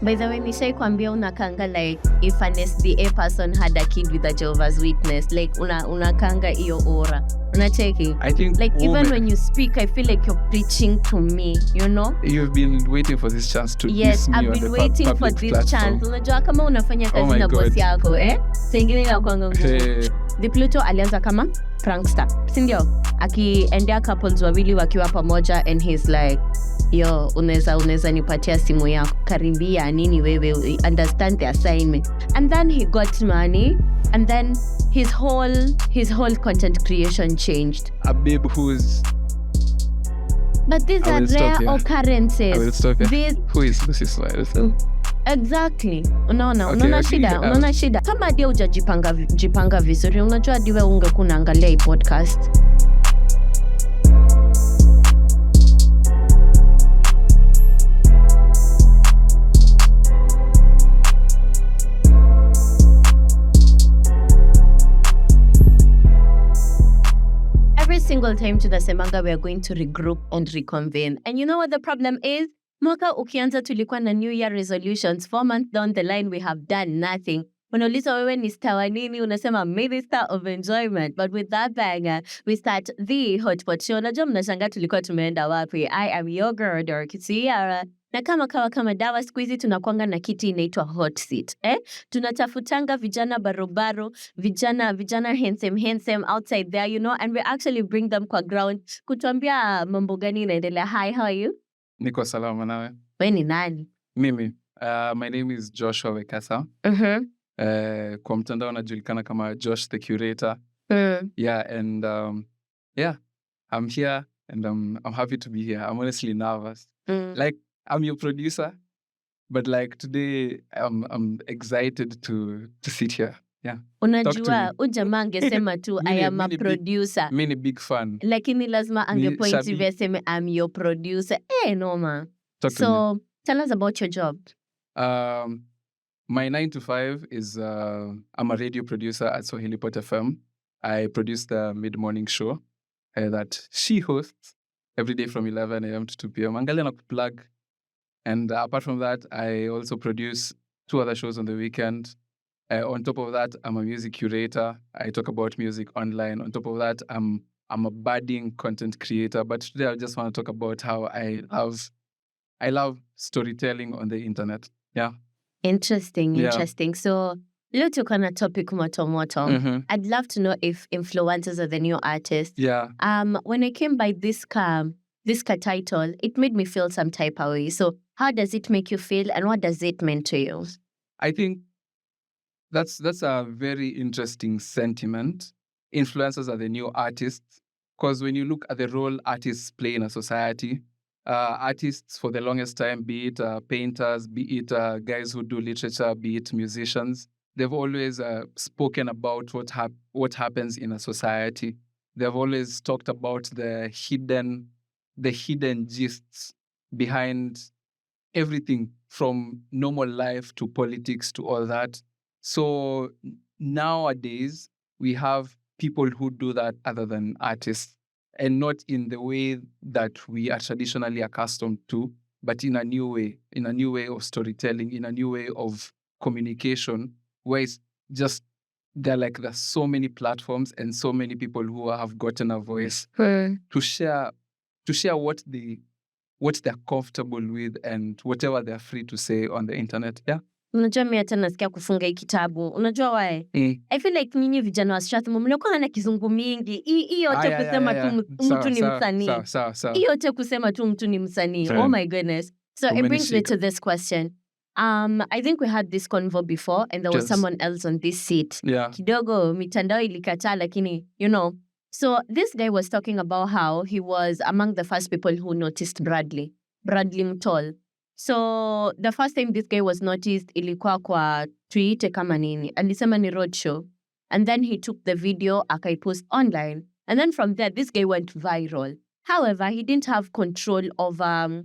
By the way, nishai kuambia unakanga like if an SDA person had a kid with a Jehovah's Witness, like unakanga iyo aura. Unacheki? I think like even when you speak, I feel like you're preaching to me, you know? You've been waiting for this chance to yes, I've been waiting for this platform. chance. Unajua kama unafanya kazi na boss yako, Sengine na kwanga ngumu. The Pluto alianza kama prankster, si ndio? Akiendea couples wawili wakiwa pamoja and he's like, yo, unaweza nipatia simu yako, karibia nini wewe, understand the assignment. And then he got money and then his whole content creation changed. A babe who's... But these are rare occurrences. I will stop here. Who is Lucy Suarez? Exactly. Unaona shida. Kama dia hujajipanga vizuri, unajua diwe ungekuwa unaangalia hii podcast. Every single time tunasemanga we are going to regroup and reconvene. And you know what the problem is? Mwaka ukianza tulikuwa na New Year resolutions. 4 months down the line, we have done nothing. Unauliza wewe ni star wa nini? Unasema minister of enjoyment. But with that banger, we start the Hotpot show. Najua mnashangaa tulikuwa tumeenda wapi. I am your girl, Dorothy Ciara. Na kama dawa siku hizi tunakuanga na kiti inaitwa hot seat. Tunatafutanga vijana barobaro, vijana handsome outside there, you know, and we actually bring them kwa ground kutuambia mambo gani inaendelea. Hi, how are you? Niko salama nawe. Wewe ni nani? Mimi. My name is Joshua Wekasa. Kwa mtandao najulikana kama Josh the Curator. Yeah, and I'm here and I'm happy to be here. I'm honestly nervous. Like, I'm your producer, but like today I'm excited to sit here. Yeah. Unajua ujamaa angesema tu I am a producer. Mimi ni big fan. Lakini lazima angepoint hivi aseme I'm your producer. Noma. So tell us about your job. My 9 to 5 is I'm a radio producer at Swahili Pot FM. I produce the mid-morning show that she hosts every day from 11 a.m. to 2 p.m. Angalia na plug. And apart from that, I also produce 2 other shows on the weekend. On top of that, I'm a music curator. I talk about music online. On top of that, I'm a budding content creator. But today, I just want to talk about how I love storytelling on the internet. Yeah. Interesting. So, leo tuko na topic moto. I'd love to know if influencers are the new artists. Yeah. When I came by this title, it made me feel some type of way. So, how does it make you feel, and what does it mean to you? I think that's a very interesting sentiment. Influencers are the new artists, because when you look at the role artists play in a society, artists for the longest time, be it painters, be it guys who do literature, be it musicians, they've always spoken about what happens in a society. They've always talked about the hidden gists behind everything from normal life to politics to all that. So nowadays, we have people who do that other than artists, and not in the way that we are traditionally accustomed to, but in a new way of storytelling, in a new way of communication, where it's just there's so many platforms and so many people who have gotten a voice to share what they're comfortable with and whatever they're free to say on the internet. Yeah. Unajua mimi hata nasikia kufunga hii kitabu. Unajua why? I feel like nyinyi vijana wa Strathmore mlikuwa hana kizungu mingi. Hii yote kusema tu mtu ni msanii. Hii yote kusema tu mtu ni msanii. Oh my goodness. So it brings me to this question. I think we had this convo before and there was someone else on this seat. Yeah. Kidogo mitandao ilikataa lakini, you know. So this guy was talking about how he was among the first people who noticed Bradley Mtol. So the first time this guy was noticed ilikuwa kwa tuite kama nini. Alisema ni roadshow. And then he took the video akaipost online. And then from there this guy went viral. However, he didn't have control over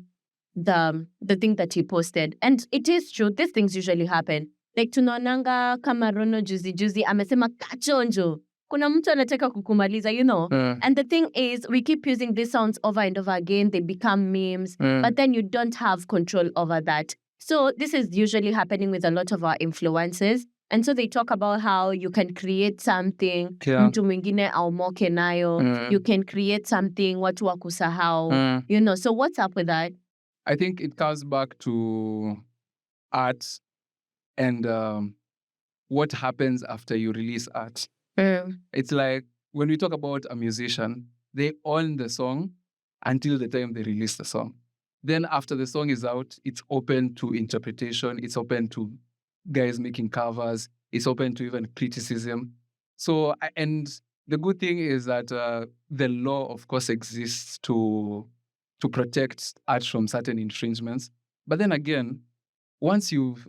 the thing that he posted. And it is true, these things usually happen. Like tunaonanga kama Rono juzi amesema kachonjo. Kuna mtu anataka kukumaliza, you know. And the thing is, we keep using these sounds over and over again. They become memes. But then you don't have control over that. So this is usually happening with a lot of our influencers. And so they talk about how you can create something, Yeah. mtu mwingine aomoke nayo. You can create something, watu wakusahau. You know, so what's up with that? I think it comes back to art and what happens after you release art. It's like when we talk about a musician, they own the song until the time they release the song. Then after the song is out, it's open to interpretation. It's open to guys making covers. It's open to even criticism. So, and the good thing is that the law, of course, exists to protect art from certain infringements. But then again, once you've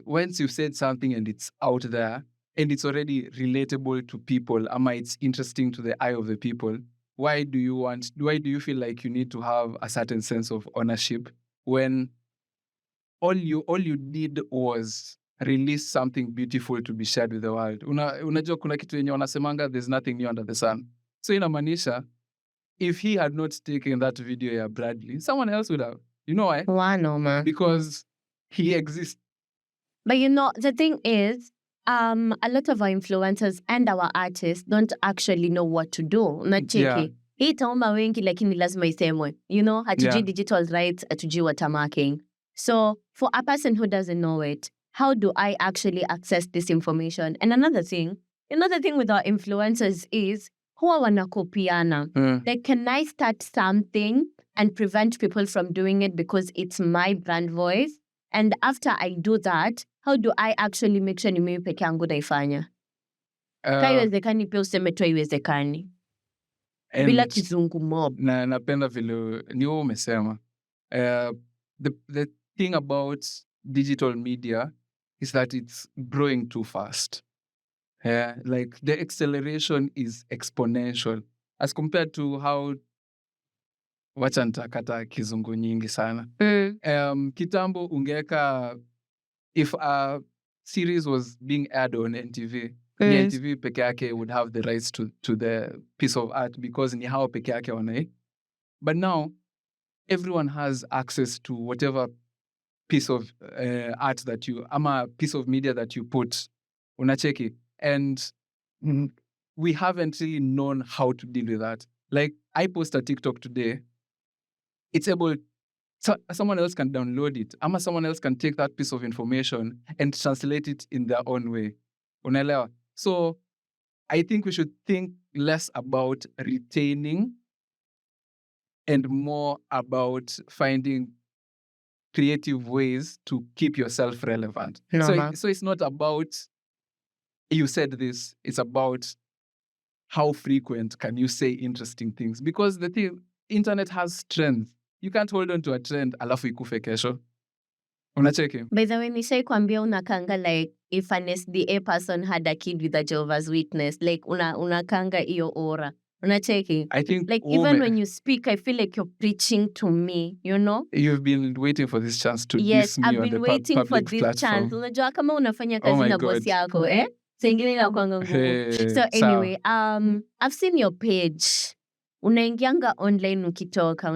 said something and it's out there and it's already relatable to people, it's interesting to the eye of the people, why do you feel like you need to have a certain sense of ownership when all you did was release something beautiful to be shared with the world? Unajua kuna kitu yenye wanasemanga, there's nothing new under the sun. So inamaanisha, if he had not taken that video ya Bradley, someone else would have. You know why? Wano, man. Because he exists. But you know, the thing is, a lot of our influencers and our artists don't actually know what to do. Unacheki. Hii itaomba wengi lakini lazima isemwe. You know, hatujui digital rights, hatujui watermarking. So for a person who doesn't know it, how do I actually access this information? And another thing with our influencers is huwa wanakopiana. Like, can I start something and prevent people from doing it because it's my brand voice? And after I do that, how do I actually make sure ni mimi peke yangu naifanya? Haiwezekani pia useme tu haiwezekani. Bila kizungu mob. Na napenda vile ni wewe umesema. The thing about digital media is that it's growing too fast. Yeah, like the acceleration is exponential as compared to how wacha nitakata kizungu nyingi sana. Kitambo ungeka, if a series was being aired on NTV, ni NTV peke yake would have the rights to the piece of art because ni hao peke yake wanai. But now everyone has access to whatever piece of art that ama piece of media that you put. Unacheki. And we haven't really known how to deal with that. Like, I post a TikTok today, it's able, someone else can download it. Ama someone else can take that piece of information and translate it in their own way. Unaelewa? So I think we should think less about retaining and more about finding creative ways to keep yourself relevant. So it's not about, you said this, it's about how frequent can you say interesting things? Because the thing, internet has strength. You can't hold on to a trend alafu ikufe kesho. Unacheki? By the way, nishai kuambia unakanga like if an SDA person had a kid with a Jehovah's Witness, like unakanga iyo aura. Unacheki? I think like even when you speak, I feel like you're preaching to me, you know? You've been waiting for this chance to yes, diss me I've on been the waiting for public this platform. chance. Unajua kama unafanya kazi na boss yako, eh? So ingine inakuanga ngumu. So anyway, I've seen your page. Unaingianga online ukitoka,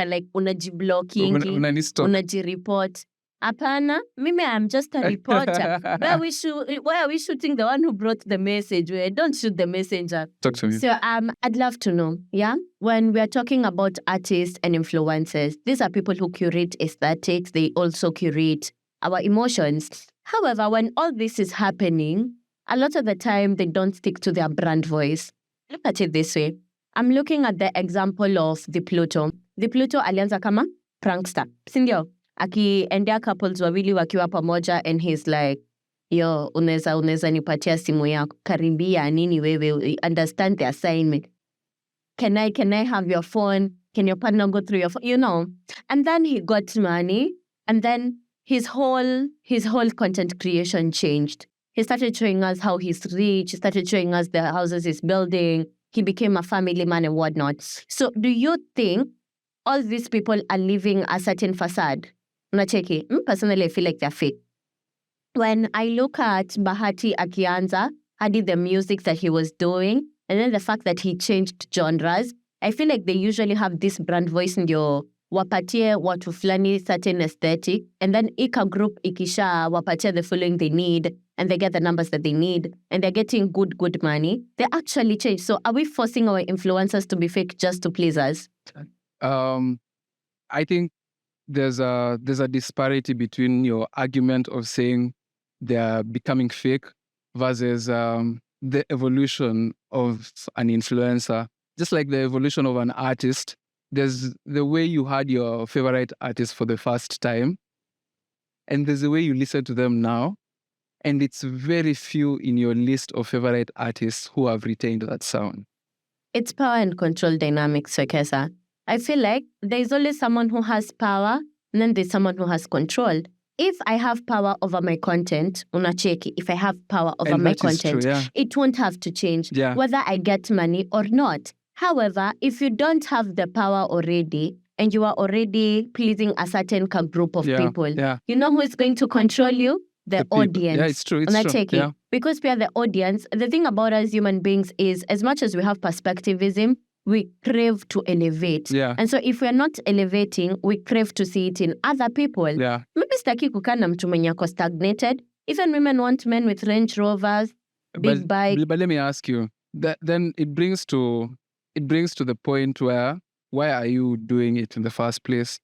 like unajiblockingi, unajireport. Apana, mimi I'm just a reporter. Why are we shooting the one who brought the message? Don't shoot the messenger. Talk to me. So I'd love to know, when we are talking about artists and influencers, these are people who curate aesthetics. They also curate our emotions. However, when all this is happening, a lot of the time they don't stick to their brand voice. Look at it this way. I'm looking at the example of the Pluto. The Pluto alianza kama prankster. Sindio? Akiendea couples wawili wakiwa pamoja and he's like, yo, unaweza nipatia simu yako. Karibia nini wewe, understand the assignment. Can I have your phone? Can your partner go through your phone? You know? And then he got money and then his whole content creation changed. He started showing us how he's rich. He started showing us the houses he's building. He became a family man and whatnot. So do you think all these people are living a certain facade? Unacheki? Personally, I feel like they're fake. When I look at Bahati akianza, hadi the music that he was doing, and then the fact that he changed genres, I feel like they usually have this brand voice in your wapatie watu fulani certain aesthetic, and then ika group ikisha wapatia the following they need, and they get the numbers that they need, and they're getting good money, they actually change. So are we forcing our influencers to be fake just to please us? I think there's a disparity between your argument of saying they're becoming fake versus the evolution of an influencer. Just like the evolution of an artist, there's the way you had your favorite artist for the first time, and there's the way you listen to them now. And it's very few in your list of favorite artists who have retained that sound. It's power and control dynamics, Fekesa. I feel like there's always someone who has power, and then there's someone who has control. If I have power over my content, unacheki, if I have power over my content, true, yeah. It won't have to change Yeah. whether I get money or not. However, if you don't have the power already, and you are already pleasing a certain group of people, you know who is going to control you? The audience. Yeah, it's true. It's true. Yeah. Because we are the audience, the thing about us human beings is, as much as we have perspectivism, we crave to elevate. Yeah. And so if we're not elevating, we crave to see it in other people. Yeah. Maybe sitaki kukaa na mtu mwenye ako stagnated. Even women want men with Range Rovers, big bike. But let me ask you, then it brings to the point where, why are you doing it in the first place?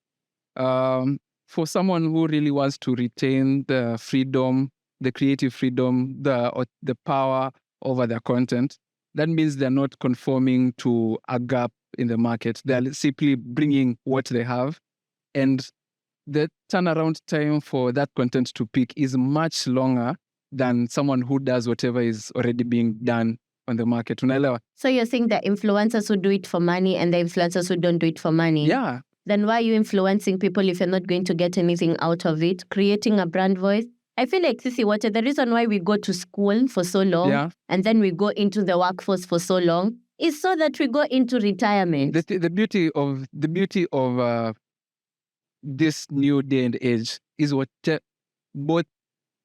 For someone who really wants to retain the freedom, the creative freedom, the power over their content, that means they're not conforming to a gap in the market. They're simply bringing what they have. And the turnaround time for that content to peak is much longer than someone who does whatever is already being done on the market. Unaelewa? So you're saying the influencers who do it for money and the influencers who don't do it for money? Yeah. Then why are you influencing people if you're not going to get anything out of it? Creating a brand voice? I feel like, Sisi Water, the reason why we go to school for so long and then we go into the workforce for so long is so that we go into retirement. The beauty of this new day and age is what both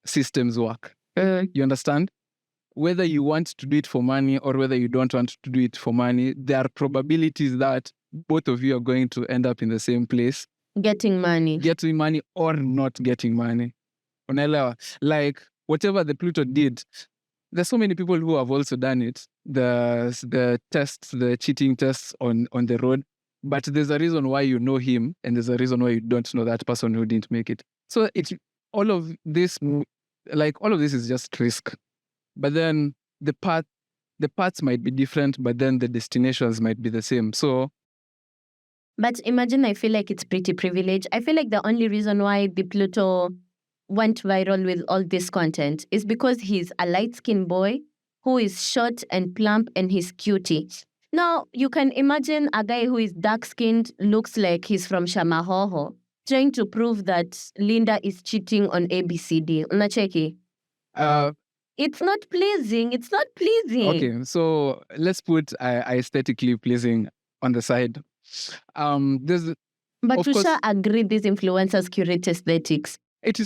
systems work. You understand? Whether you want to do it for money or whether you don't want to do it for money, there are probabilities that both of you are going to end up in the same place. Getting money or not getting money. Unaelewa? Like, whatever the Pluto did, there's so many people who have also done it. The tests, the cheating tests on the road. But there's a reason why you know him, and there's a reason why you don't know that person who didn't make it. So all of this is just risk. But then the paths might be different, but then the destinations might be the same. So, but imagine, I feel like it's pretty privileged. I feel like the only reason why the Pluto went viral with all this content is because he's a light-skinned boy who is short and plump and he's cutie. Now, you can imagine a guy who is dark-skinned, looks like he's from Shamahoho, trying to prove that Linda is cheating on ABCD. Unacheki? It's not pleasing. It's not pleasing. Okay, so let's put aesthetically pleasing on the side. But Tusha agree these influencers curate aesthetics. It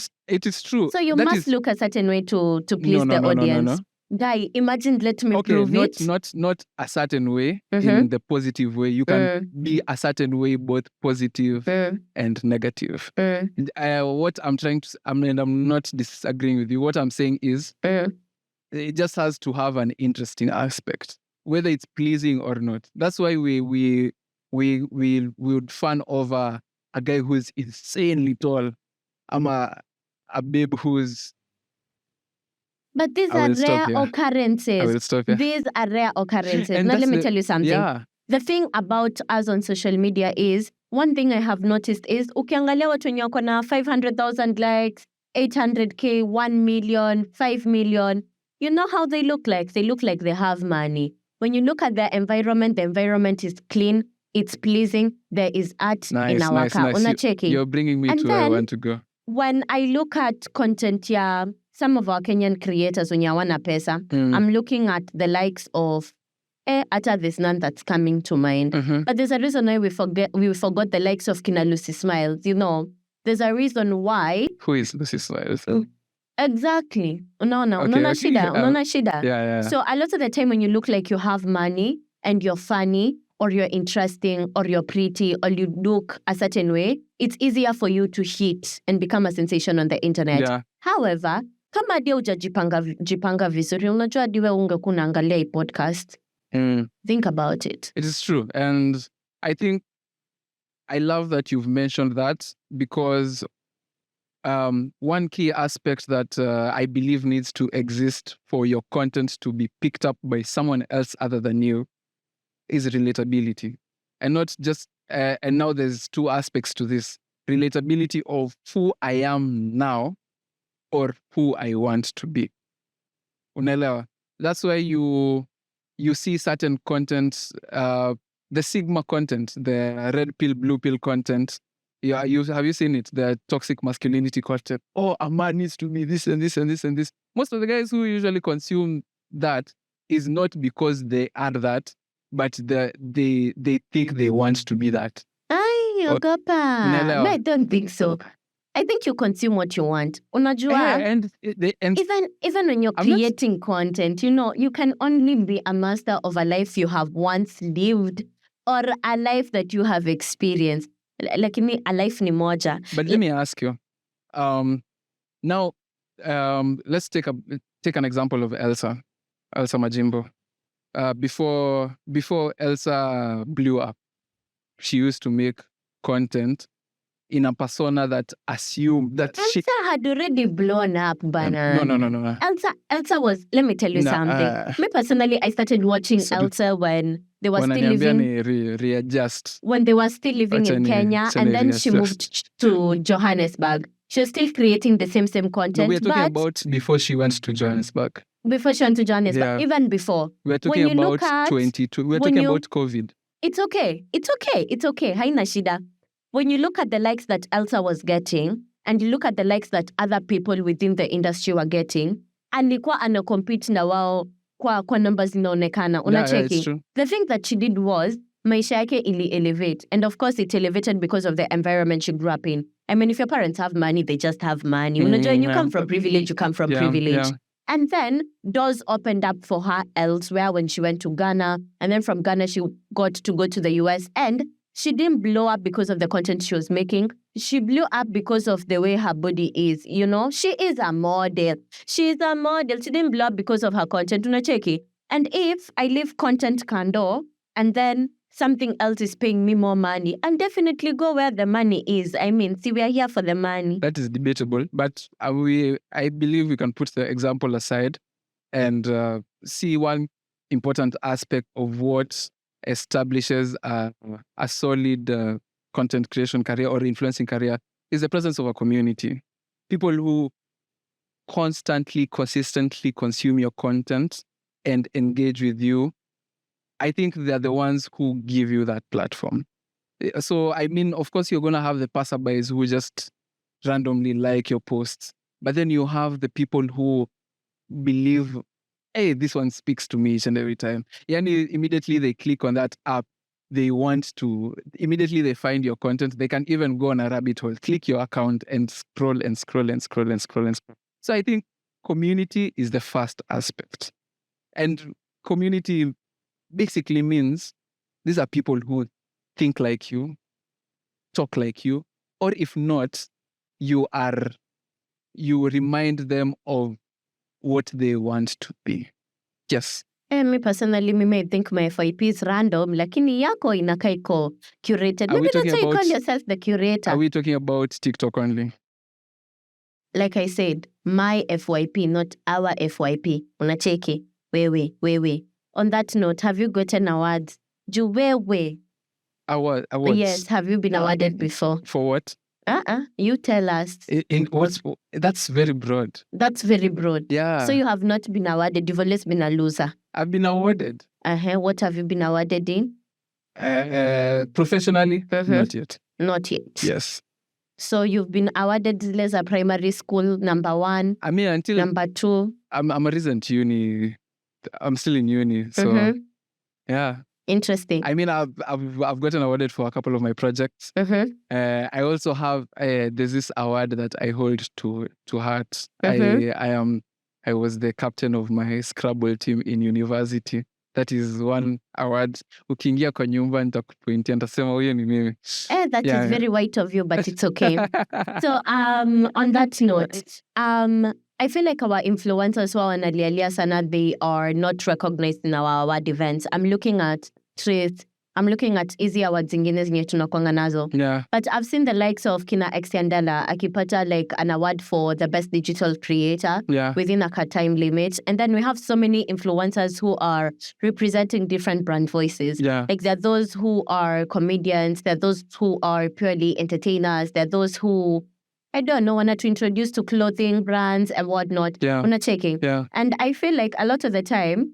is true. So you must look a certain way to please the audience. No. Guy, imagine, let me prove it. Not a certain way, in the positive way. You can be a certain way, both positive and negative. What I'm trying to, I'm not disagreeing with you. What I'm saying is, it just has to have an interesting aspect, whether it's pleasing or not. That's why we would fan over a guy who's insanely tall. I'm a babe who's. But these are rare occurrences. I will stop here. These are rare occurrences. Now, let me tell you something. Yeah. The thing about us on social media is, one thing I have noticed is, ukiangalia watu wenye wako na 500,000 likes, 800K, 1 million, 5 million, you know how they look like? They look like they have money. When you look at the environment is clean, it's pleasing, there is art in our car. You're bringing me to where I want to go. When I look at content, some of our Kenyan creators, when you want pesa, I'm looking at the likes of, ata there's none that's coming to mind. But there's a reason why we forgot the likes of Kina Lucy Smiles. You know, there's a reason why. Who is Lucy Smiles? Exactly. Unaona shida. Yeah. So a lot of the time when you look like you have money and you're funny, or you're interesting, or you're pretty, or you look a certain way, it's easier for you to hit and become a sensation on the internet. Yeah. However, kama hadi hujajipanga vizuri, unajua hadi wewe ungekuwa unaangalia hii podcast. Think about it. It is true. And I think I love that you've mentioned that, because one key aspect that I believe needs to exist for your content to be picked up by someone else other than you is relatability. And not just, and now there's two aspects to this: relatability of who I am now or who I want to be. Unaelewa? That's why you see certain content, the Sigma content, the red pill, blue pill content. Yeah, have you seen it? The toxic masculinity content. Oh, a man needs to be this and this and this and this. Most of the guys who usually consume that is not because they are that, but they think they want to be that. Ay, ogopa. Unaelewa? I don't think so. I think you consume what you want. Unajua, and even when you're creating content, you can only be a master of a life you have once lived or a life that you have experienced. Lakini a life ni moja. But let me ask you, now, let's take an example of Elsa Majimbo. Before Elsa blew up, she used to make content in a persona that assumed that Elsa had already blown up, bana. No. Elsa was, let me tell you something. Me personally, I started watching Elsa when they were still living... readjust. When they were still living in Kenya, and then she moved to Johannesburg. She was still creating the same content. No, we're talking about before she went to Johannesburg. Before she went to Johannesburg, Yeah. Even before. We're talking about 22. We're talking about COVID. It's okay. Haina shida. When you look at the likes that Elsa was getting, and you look at the likes that other people within the industry were getting, alikuwa anacompete na wao kwa numbers zinaonekana. Unacheki. It's true. The thing that she did was, maisha yake ili elevate. And of course, it elevated because of the environment she grew up in. I mean, if your parents have money, they just have money. Unajua, you come from privilege, you come from privilege. Yeah. And then doors opened up for her elsewhere when she went to Ghana. And then from Ghana, she got to go to the US. And she didn't blow up because of the content she was making. She blew up because of the way her body is. She is a model. She didn't blow up because of her content. Unacheki. And if I leave content kando, and then something else is paying me more money, and definitely go where the money is. I mean, see, we are here for the money. That is debatable, but I believe we can put the example aside and see one important aspect of what establishes a solid content creation career or influencing career is the presence of a community. People who constantly, consistently consume your content and engage with you. I think they're the ones who give you that platform. So, I mean, of course, you're going to have the passerbys who just randomly like your posts, but then you have the people who believe, hey, this one speaks to me each and every time. Yani, immediately they click on that app. Immediately they find your content. They can even go on a rabbit hole, click your account and scroll and scroll and scroll and scroll and scroll. So I think community is the first aspect. And community basically means these are people who think like you, talk like you, or if not, you remind them of what they want to be. Yes. Me personally, me may think my FYP is random, lakini yako inakaa iko curated. Maybe that's why you call yourself the curator. Are we talking about TikTok only? Like I said, my FYP, not our FYP. Unacheki. Wewe. On that note, have you gotten awards? Wewe. Awards? Yes, have you been awarded before? For what? You tell us. That's very broad. That's very broad. Yeah. So you have not been awarded. You've always been a loser. I've been awarded. What have you been awarded in? Professionally? Not yet. Not yet. Yes. So you've been awarded as a primary school number 1. I mean, until number 2. I'm a recent uni. I'm still in uni, so yeah. Interesting. I mean, I've gotten awarded for a couple of my projects. I also have there's this award that I hold to heart. I was the captain of my Scrabble team in university. That is one award. Ukiingia kwa nyumba nitakupointia, nitasema huyo ni mimi. That is very white of you, but it's okay. So on that note, I feel like our influencers who are wanalialia sana, they are not recognized in our award events. I'm looking at Truth. I'm looking at easy awards zingine zenye tunakuanga nazo. Yeah. But I've seen the likes of Kina Exiandala akipata like an award for the best digital creator within a time limit. And then we have so many influencers who are representing different brand voices. Yeah. Like there are those who are comedians, there are those who are purely entertainers, there are those who, I don't know, wanted to introduce to clothing brands and whatnot. Yeah. Checking. Yeah. And I feel like a lot of the time,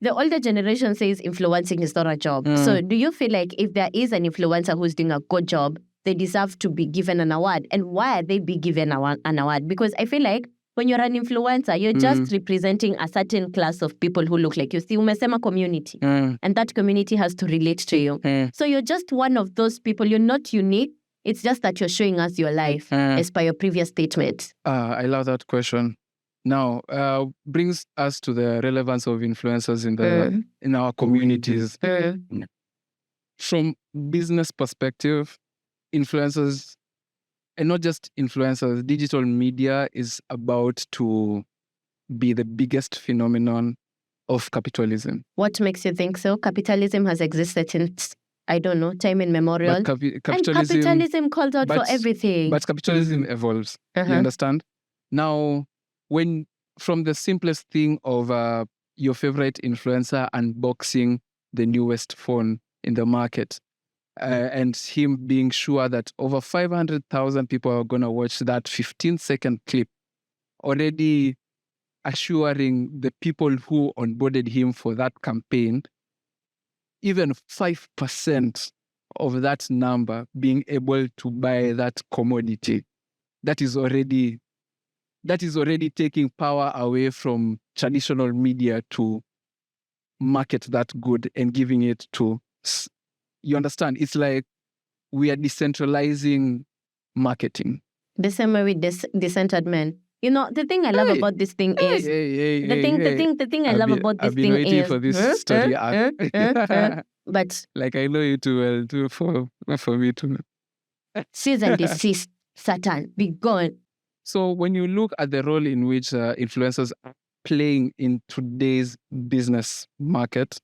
the older generation says influencing is not a job. So do you feel like if there is an influencer who's doing a good job, they deserve to be given an award? And why are they be given an award? Because I feel like when you're an influencer, you're just representing a certain class of people who look like you. See, umesema community. And that community has to relate to you. So you're just one of those people. You're not unique. It's just that you're showing us your life as per your previous statement. I love that question. Now, brings us to the relevance of influencers in our communities. From business perspective, influencers, and not just influencers, digital media is about to be the biggest phenomenon of capitalism. What makes you think so? Capitalism has existed since, I don't know, time immemorial. But capitalism called out for everything. But capitalism evolves. You understand? Now, when from the simplest thing of your favorite influencer unboxing the newest phone in the market, and him being sure that over 500,000 people are going to watch that 15-second clip, already assuring the people who onboarded him for that campaign, even 5% of that number being able to buy that commodity, that is already taking power away from traditional media to market that good and giving it to, you understand? It's like we are decentralizing marketing. The same way with decentered men. You know, the thing I love about this thing is the thing I love about this thing is I've been waiting for this story arc. But like I know you too well too for me to cease and desist, Satan, be gone. So when you look at the role in which influencers are playing in today's business market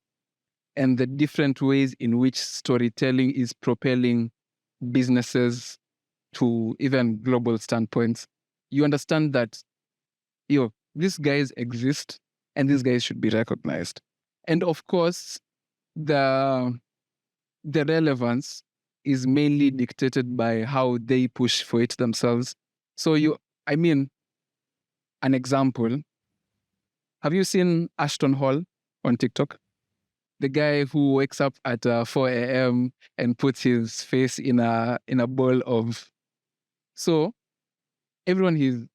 and the different ways in which storytelling is propelling businesses to even global standpoints, you understand that, these guys exist and these guys should be recognized. And of course, the relevance is mainly dictated by how they push for it themselves. So an example, have you seen Ashton Hall on TikTok? The guy who wakes up at 4 a.m. and puts his face in a bowl of... So everyone is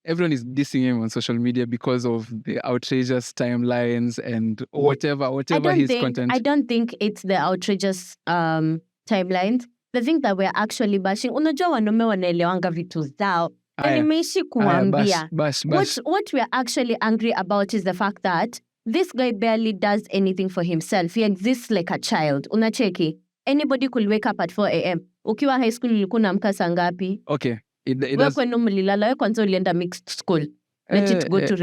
dissing him on social media because of the outrageous timelines and whatever his content. I don't think it's the outrageous timelines. The thing that we're actually bashing, unajua wanaume wanaelewanga vitu zao. Nimeishi kuambia. What we're actually angry about is the fact that this guy barely does anything for himself. He exists like a child. Unacheki. Anybody could wake up at 4 a.m. Ukiwa high school ulikuwa unaamka saa ngapi? Okay. Wewe kwenu mlilala, wewe kwanza ulienda mixed school. Let it go to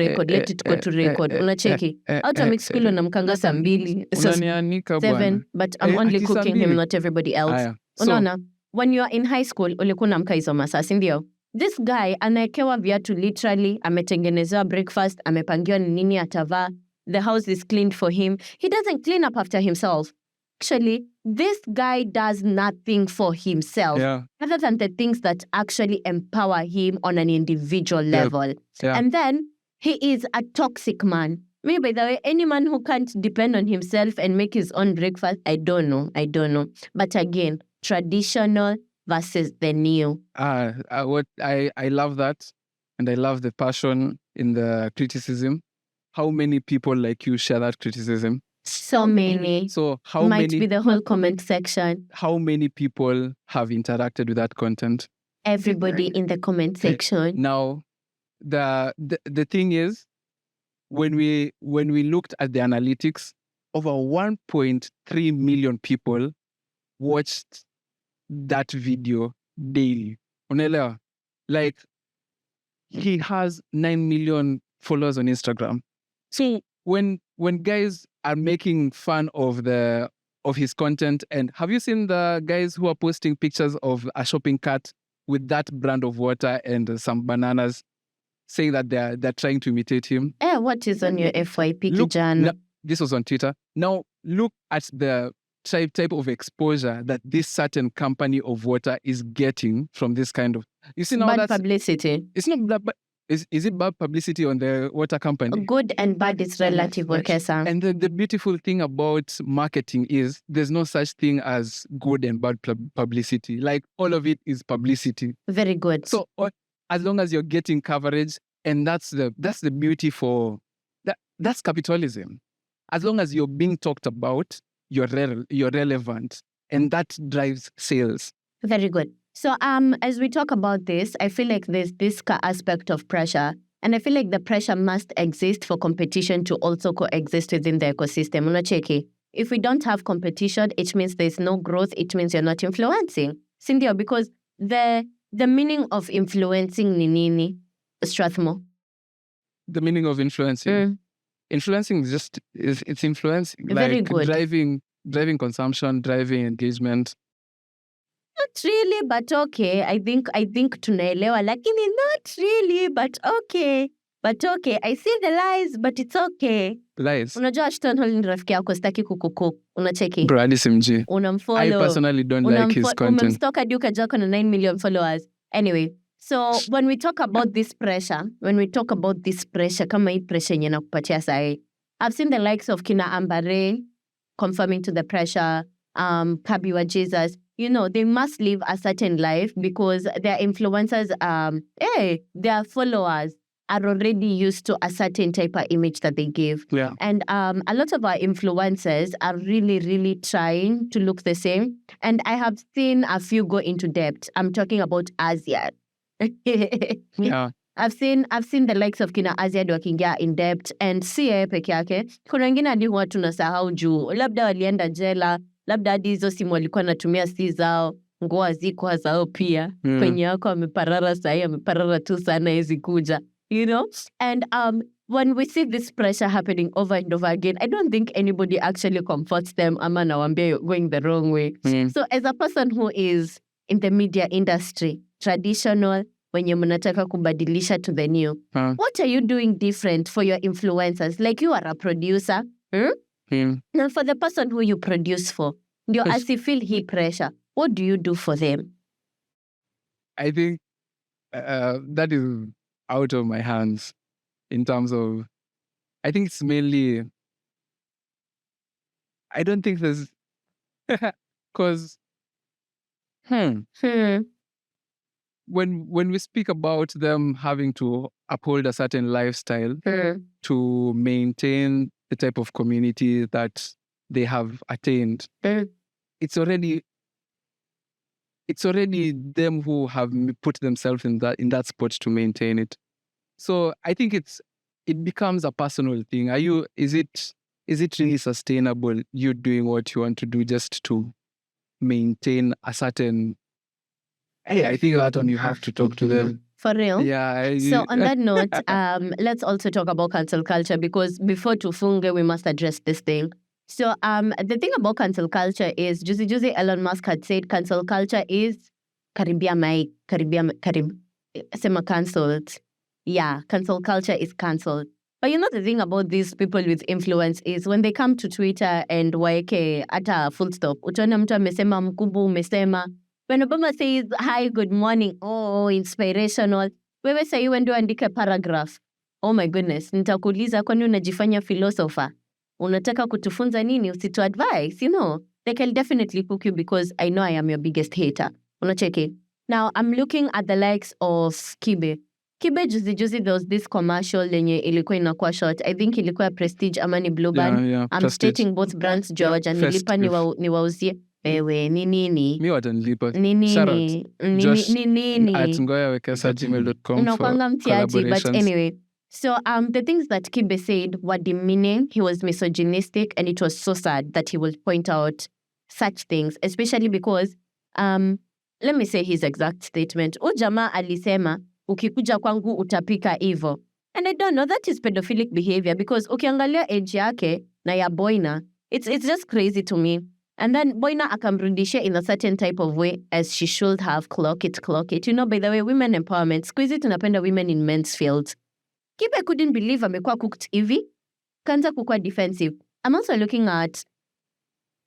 record. Unacheki. Out of mixed school unamkanga saa 2. Unanianika bwana. 7, but I'm only cooking him, not everybody else. Unaona? When you are in high school, ulikuwa unaamka hizo masaa, si ndio? This guy anaekewa viatu literally, ametengenezewa breakfast, amepangiwa ni nini atavaa. The house is cleaned for him. He doesn't clean up after himself. Actually, this guy does nothing for himself other than the things that actually empower him on an individual level. And then he is a toxic man. Me, by the way, any man who can't depend on himself and make his own breakfast, I don't know. But again, traditional versus the new. What I love that, and I love the passion in the criticism. How many people like you share that criticism? So many. So how might many be the whole comment section. How many people have interacted with that content? Everybody in the comment section. Now, the thing is, when we looked at the analytics, over 1.3 million people watched that video daily. Unaelewa? Like, he has 9 million followers on Instagram. So when guys are making fun of his content, and have you seen the guys who are posting pictures of a shopping cart with that brand of water and some bananas, saying that they're trying to imitate him? What is on your FYP, Look, kijana? this was on Twitter. Now look at the type of exposure that this certain company of water is getting from this kind of. You see, now Bad that's publicity. it's not bad, but is it bad publicity on the water company? Good and bad is relative, okay, sir. And the beautiful thing about marketing is there's no such thing as good and bad publicity. Like, all of it is publicity. Very good. So as long as you're getting coverage, and that's the beauty for that. That's capitalism. As long as you're being talked about, you're relevant, and that drives sales. Very good. So as we talk about this, I feel like there's this aspect of pressure, and I feel like the pressure must exist for competition to also coexist within the ecosystem. Unacheki. If we don't have competition, it means there's no growth. It means you're not influencing. Cynthia, because the meaning of influencing ni nini, Strathmore? The meaning of influencing. Influencing is just it's influencing. Very like good. Driving consumption, driving engagement. Not really, but okay. I think tunaelewa, lakini not really, but okay. But okay, I see the lies, but it's okay. Lies. Unajua Ashton Hall ni rafiki yako, sitaki kukuku. Unacheki. Bro, hadi simjui. Unamfollow. I personally don't like his content. Umemstalk hadi ukajua ako na 9 million followers. Anyway, so when we talk about this pressure, kama hii pressure yenye nakupatia sahi, I've seen the likes of kina Ambare conforming to the pressure, Kabiwa Jesus. You know, they must live a certain life because their influencers, their followers are already used to a certain type of image that they give. Yeah. And a lot of our influencers are really, really trying to look the same. And I have seen a few go into debt. I'm talking about Asia. Yeah. I've seen the likes of kina Asia wakiingia in debt, and si yeye peke yake. Kuna wengine hadi huwa tunasahau juu labda walienda jela, labda hadi hizo simu walikuwa natumia si zao, nguo hazikuwa zao pia. Kwenye wako ameparara sahi, ameparara tu sana hizi kuja. You know? And when we see this pressure happening over and over again, I don't think anybody actually comforts them ama nawambia you're going the wrong way. So as a person who is in the media industry, traditional, wenye mnataka kubadilisha to the new, what are you doing different for your influencers? Like, you are a producer. Now for the person who you produce for, ndio asifeel hii pressure, what do you do for them? I think that is out of my hands in terms of, I think it's mainly, I don't think there's, because, when we speak about them having to uphold a certain lifestyle to maintain the type of community that they have attained, it's already them who have put themselves in that spot to maintain it. So I think it becomes a personal thing. Is it really sustainable, you doing what you want to do just to maintain a certain? I think that one you have to talk to them. For real? Yeah. So on that note, let's also talk about cancel culture, because before tufunge, we must address this thing. So the thing about cancel culture is, juzi Elon Musk had said cancel culture is sema cancelled. Yeah, cancel culture is cancelled. But you know the thing about these people with influence is when they come to Twitter and waeke ata full stop, utaona mtu amesema mkubu umesema. When Obama says, hi, good morning, oh, inspirational, wewe sahi wende andike paragraph. Oh my goodness, nitakuuliza kwani unajifanya philosopher? Unataka kutufunza nini? Usitu advice, you know. Like, I'll definitely cook you because I know I am your biggest hater. Unacheki. Now, I'm looking at the likes of Kibe. Kibe juzi there was this commercial lenye ilikuwa inakuwa short. I think ilikuwa Prestige ama ni Blue Band. Yeah, I'm Prestige. stating both brands, George, and nilipa niwauzie. Wewe, ni nini? Mi watanilipa. Ni nini? Shout out. Ni nini? @ngoyawekesa@gmail.com Unakwanga for mtiaji, but collaborations. anyway. So the things that Kibe said were demeaning. He was misogynistic, and it was so sad that he would point out such things, especially because let me say his exact statement. Jamaa alisema ukikuja kwangu utapika hivyo. And I don't know, that is pedophilic behavior, because ukiangalia age yake na ya Boina, it's just crazy to me. And then Boina akamrudishia in a certain type of way as she should have. Clock it. You know, by the way, women empowerment, squeeze it, tunapenda women in men's fields. Kibe couldn't believe amekuwa cooked hivi. Kanza kukua defensive. I'm also looking at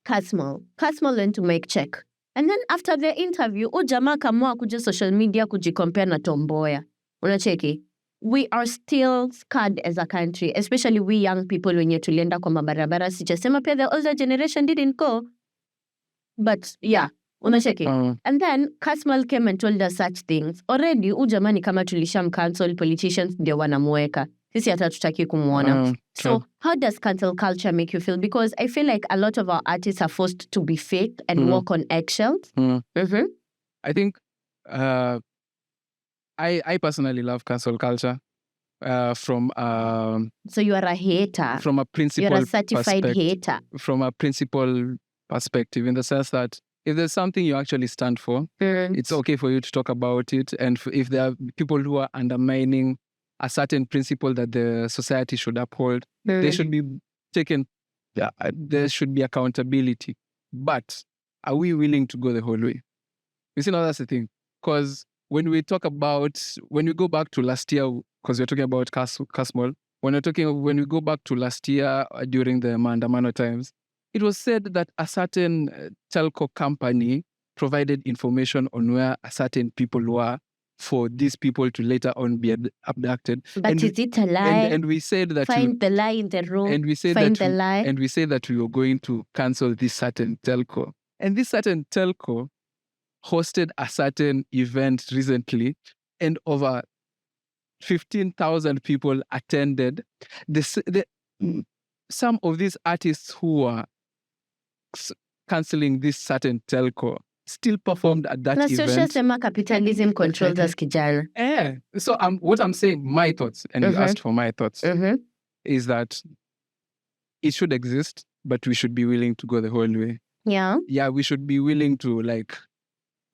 Kasmol. Kasmol went to make check. And then after the interview, jamaa kamua kuja social media kujicompare na Tomboya. Unacheki? We are still scarred as a country, especially we young people wenye tulienda kwa mabarabara. Sijasema pia the older generation didn't go. But yeah, unacheki. And then Kasmal came and told us such things. Already, ujamani kama tulisham cancel, politicians ndio wanamweka. Sisi hata tutaki kumuona. So how does cancel culture make you feel? Because I feel like a lot of our artists are forced to be fake and walk on eggshells. I think I personally love cancel culture from so you are a hater. From a principle. You're a certified hater. From a principle perspective, in the sense that if there's something you actually stand for, it's okay for you to talk about it. And if there are people who are undermining a certain principle that the society should uphold, they should be taken. There should be accountability. But are we willing to go the whole way? You see, now that's the thing. Because when we go back to last year, because we're talking about Kasmol, when we go back to last year during the Maandamano times, it was said that a certain telco company provided information on where a certain people were for these people to later on be abducted. But is it a lie? And we said that find the lie in the room. And we said find the lie. And we said that we were going to cancel this certain telco. And this certain telco hosted a certain event recently, and over 15,000 people attended. Some of these artists who were cancelling this certain telco still performed at that event. Sema capitalism controls us, kijana. So what I'm saying, my thoughts, and you asked for my thoughts, is that it should exist, but we should be willing to go the whole way. Yeah. Yeah, we should be willing to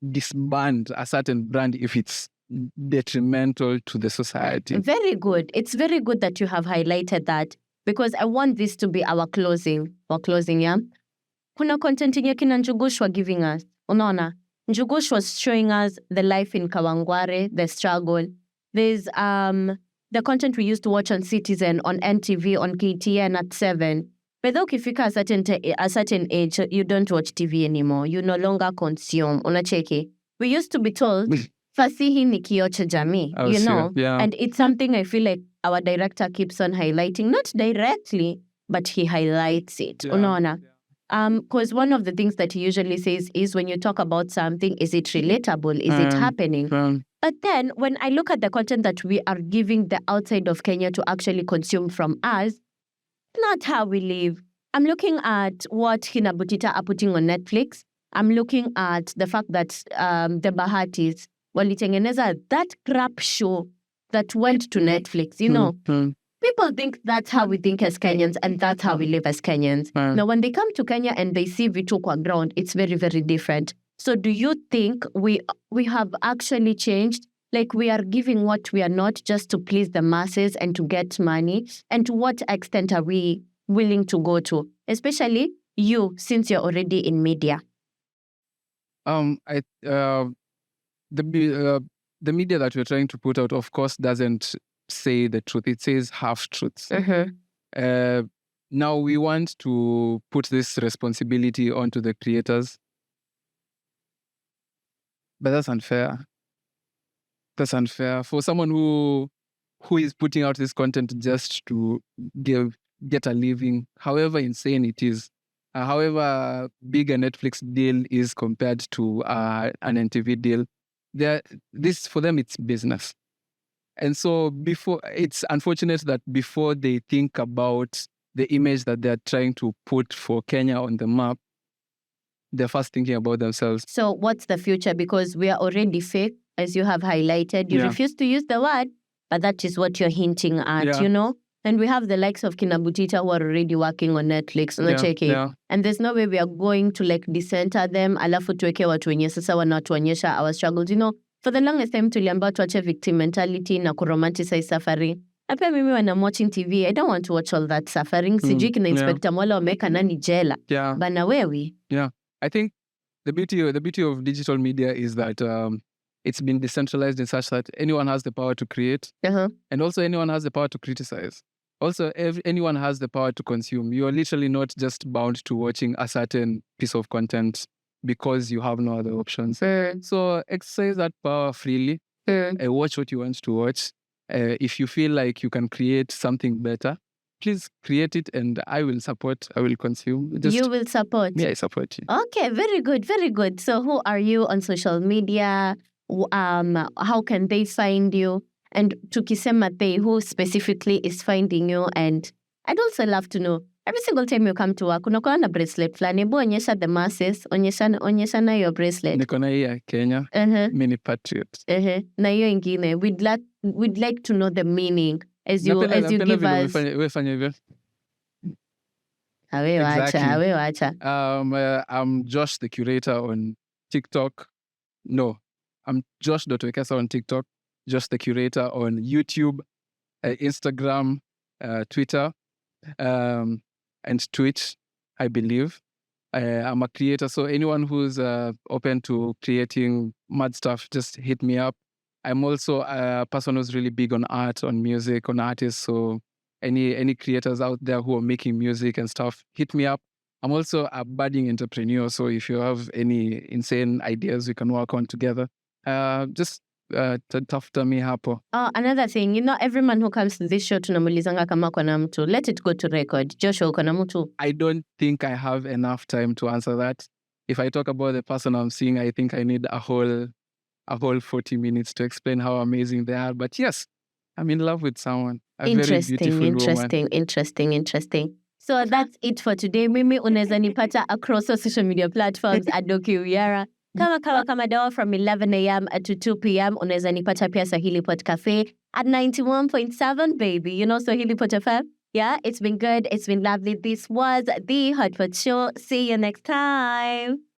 disband a certain brand if it's detrimental to the society. Very good. It's very good that you have highlighted that, because I want this to be our closing. Yeah. Kuna content yenye kina Njugush were giving us. Unaona? Njugush was showing us the life in Kawangware, the struggle. There's the content we used to watch on Citizen, on NTV, on KTN at 7. But though ukifika a certain age, you don't watch TV anymore. You no longer consume. Unacheki. We used to be told, fasihi ni kioo cha jamii, you know? Yeah. And it's something I feel like our director keeps on highlighting, not directly, but he highlights it. Yeah. Unaona? Because one of the things that he usually says is, when you talk about something, is it relatable? Is it happening? But then when I look at the content that we are giving the outside of Kenya to actually consume from us, not how we live. I'm looking at what Hina Butita are putting on Netflix. I'm looking at the fact that the Bahatis walitengeneza that crap show that went to Netflix, you know. People think that's how we think as Kenyans, and that's how we live as Kenyans. Now, when they come to Kenya and they see vitu kwa ground, it's very, very different. So do you think we have actually changed? Like, we are giving what we are not just to please the masses and to get money? And to what extent are we willing to go to? Especially you, since you're already in media. The media that we're trying to put out, of course, doesn't say the truth. It says half-truths. Now we want to put this responsibility onto the creators. But that's unfair. That's unfair. For someone who is putting out this content just to get a living, however insane it is, however big a Netflix deal is compared to an NTV deal, this for them, it's business. And so it's unfortunate that before they think about the image that they're trying to put for Kenya on the map, they're first thinking about themselves. So what's the future? Because we are already fake, as you have highlighted. You refuse to use the word, but that is what you're hinting at, Yeah. you know? And we have the likes of Kinabutita who are already working on Netflix. Yeah. And there's no way we are going to like decenter them. Alafu tuweke watu wenye sasa wanatuonyesha our struggles. You know, for the longest time tuliambiwa tuache victim mentality na kuromanticize suffering. Na pia mimi when I'm watching TV, I don't want to watch all that suffering. Sijui kina Inspector Mwala wameweka nani jela. Yeah. Bana wewe. Yeah. I think the beauty of digital media is that it's been decentralized in such that anyone has the power to create, and also anyone has the power to criticize. Also, anyone has the power to consume. You are literally not just bound to watching a certain piece of content because you have no other options. So exercise that power freely. Watch what you want to watch. If you feel like you can create something better, please create it, and I will support. I will consume. You will support. Yeah, I support you. Okay, very good, very good. So who are you on social media? How can they find you? And tukisema they, who specifically is finding you? And I'd also love to know, every single time you come to work, unakuwa na bracelet flani, hebu onyesha the masses, onyeshana your bracelet. Niko na hii ya Kenya, mini patriot. Na hiyo ingine, we'd like to know the meaning as you give us. Wewe fanya hivyo. Awe wacha. I'm Josh the Curator on TikTok. No, I'm Josh.wekesa on TikTok. Josh the Curator on YouTube, Instagram, Twitter, and Twitch, I believe. I'm a creator, so anyone who's open to creating mad stuff, just hit me up. I'm also a person who's really big on art, on music, on artists. So any creators out there who are making music and stuff, hit me up. I'm also a budding entrepreneur. So if you have any insane ideas we can work on together, just tafuta me hapo. Oh, another thing, you know, every man who comes to this show tunamulizanga kama kuna mtu. Let it go to record. Joshua, uko na mtu? I don't think I have enough time to answer that. If I talk about the person I'm seeing, I think I need a whole 40 minutes to explain how amazing they are. But yes, I'm in love with someone. Interesting. So that's it for today. Mimi unaweza nipata across all social media platforms at Doki Uyara. Kama dawa from 11 a.m. to 2 p.m. Unaweza nipata pia Swahili Pot Cafe at 91.7, baby. You know Swahili Pot FM? Yeah, it's been good. It's been lovely. This was the Hotpot Show. See you next time.